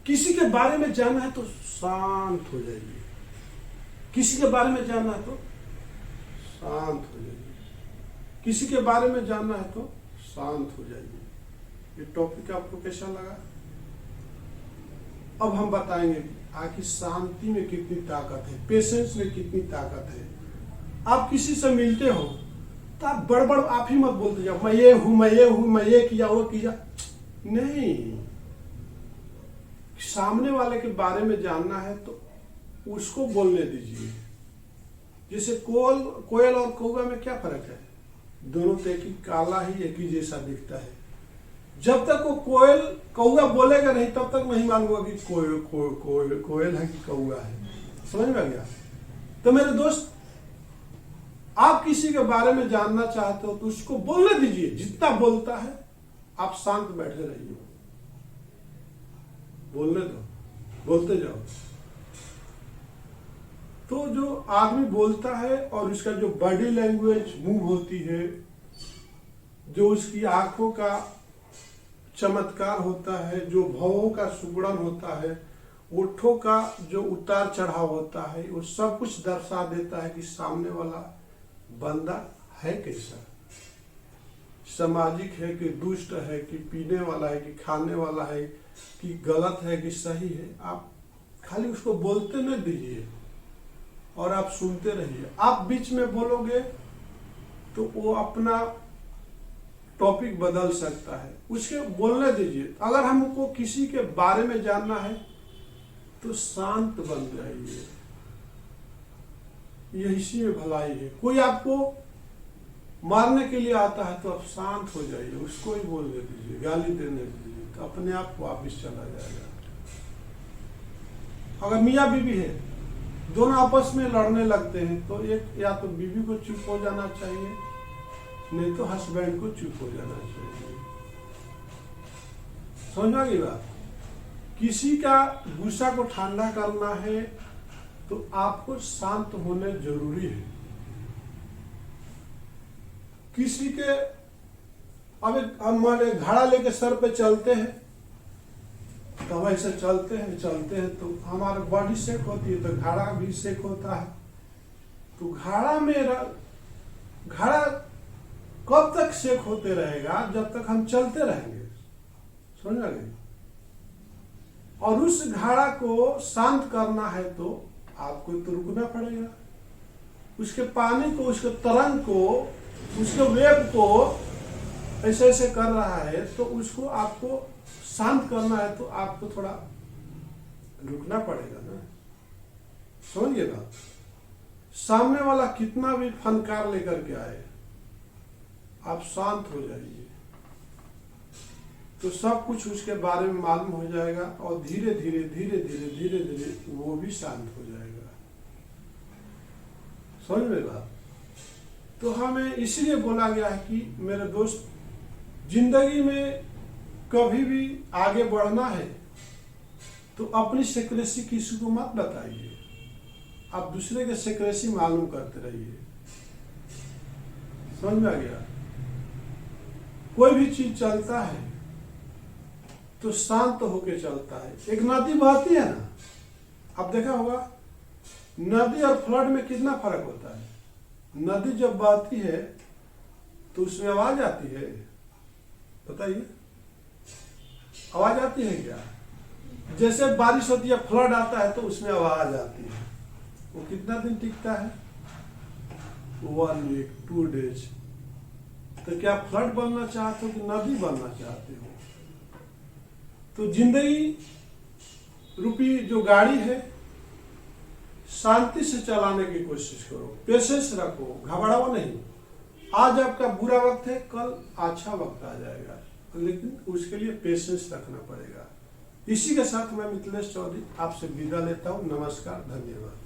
किसी के बारे में जानना है तो शांत हो जाइए। किसी के बारे में जानना है तो शांत हो जाइए। किसी के बारे में जानना है तो शांत हो जाइए। ये टॉपिक आपको कैसा लगा? अब हम बताएंगे आखिर शांति में कितनी ताकत है, पेशेंस में कितनी ताकत है। आप किसी से मिलते हो तो आप बड़बड़ आप ही मत बोलते जाओ, मैं ये हूं, मैं ये हूं, मैं ये किया, वो किया। नहीं, सामने वाले के बारे में जानना है तो उसको बोलने दीजिए। जैसे कोयल और कौवा में क्या फर्क है? दोनों तो एक ही काला ही एक ही जैसा दिखता है। जब तक वो कौवा बोलेगा नहीं तब तक नहीं मालूम होगा कि कोयल है कि कौवा है। समझ में आ गया? तो मेरे दोस्त, आप किसी के बारे में जानना चाहते हो तो उसको बोलने दीजिए। जितना बोलता है आप शांत बैठे रहिए, बोलने दो, बोलते जाओ। तो जो आदमी बोलता है और उसका जो बॉडी लैंग्वेज मूव होती है, जो उसकी आंखों का चमत्कार होता है, जो भावों का सुगड़न होता है, ओठों का जो उतार चढ़ाव होता है, वो सब कुछ दर्शा देता है कि सामने वाला बंदा है कैसा। सामाजिक है कि दुष्ट है, कि पीने वाला है कि खाने वाला है, कि गलत है कि सही है। आप खाली उसको बोलते न दीजिए और आप सुनते रहिए। आप बीच में बोलोगे तो वो अपना टॉपिक बदल सकता है, उसके बोलने दीजिए। अगर हमको किसी के बारे में जानना है तो शांत बन जाइए, यही इसी में भलाई है। कोई आपको मारने के लिए आता है तो आप शांत हो जाइए, उसको ही बोलने दीजिए, गाली देने दीजिए, तो अपने आप वापिस चला जाएगा। अगर मियाँ बीवी है, दोनों आपस में लड़ने लगते हैं तो एक या तो बीवी को चुप हो जाना चाहिए, नहीं तो हस्बैंड को चुप हो जाना चाहिए। समझ गई बात? किसी का गुस्सा को ठंडा करना है तो आपको शांत होने जरूरी है। किसी के अब हम माने घड़ा लेके सर पे चलते हैं तो हम ऐसे चलते हैं तो हमारी बॉडी शेक होती है, तो घड़ा भी शेक होता है। तो घड़ा कब तक शेक होते रहेगा? जब तक हम चलते रहेंगे। समझ गए? और उस घड़ा को शांत करना है तो आपको तो रुकना पड़ेगा। उसके पानी को, उसके तरंग को, उसके वेग को ऐसे ऐसे कर रहा है तो उसको आपको शांत करना है तो आपको थोड़ा रुकना पड़ेगा ना। समझिए बात? सामने वाला कितना भी फनकार लेकर के आए, आप शांत हो जाइए तो सब कुछ उसके बारे में मालूम हो जाएगा और धीरे धीरे वो भी शांत हो जाएगा। समझ में बात? तो हमें इसलिए बोला गया है कि मेरे दोस्त, जिंदगी में कभी भी आगे बढ़ना है तो अपनी सीक्रेसी किसी को मत बताइए, आप दूसरे के सीक्रेसी मालूम करते रहिए। समझ में आ गया? कोई भी चीज चलता है तो शांत होके चलता है। एक नदी बहती है ना, आप देखा होगा नदी और फ्लड में कितना फर्क होता है। नदी जब बहती है तो उसमें आवाज आती है, बताइए आवाज आती है क्या? जैसे बारिश होती है, फ्लड आता है तो उसमें आवाज आती है। वो कितना दिन टिकता है? 1 वीक, 2 डेज। तो क्या फ्लड बनना चाहते हो कि नदी बनना चाहते हो? तो जिंदगी रूपी जो गाड़ी है, शांति से चलाने की कोशिश करो, पेशेंस रखो, घबराओ नहीं। आज आपका बुरा वक्त है, कल अच्छा वक्त आ जाएगा, लेकिन उसके लिए पेशेंस रखना पड़ेगा। इसी के साथ मैं मिथिलेश चौधरी आपसे विदा लेता हूँ। नमस्कार, धन्यवाद।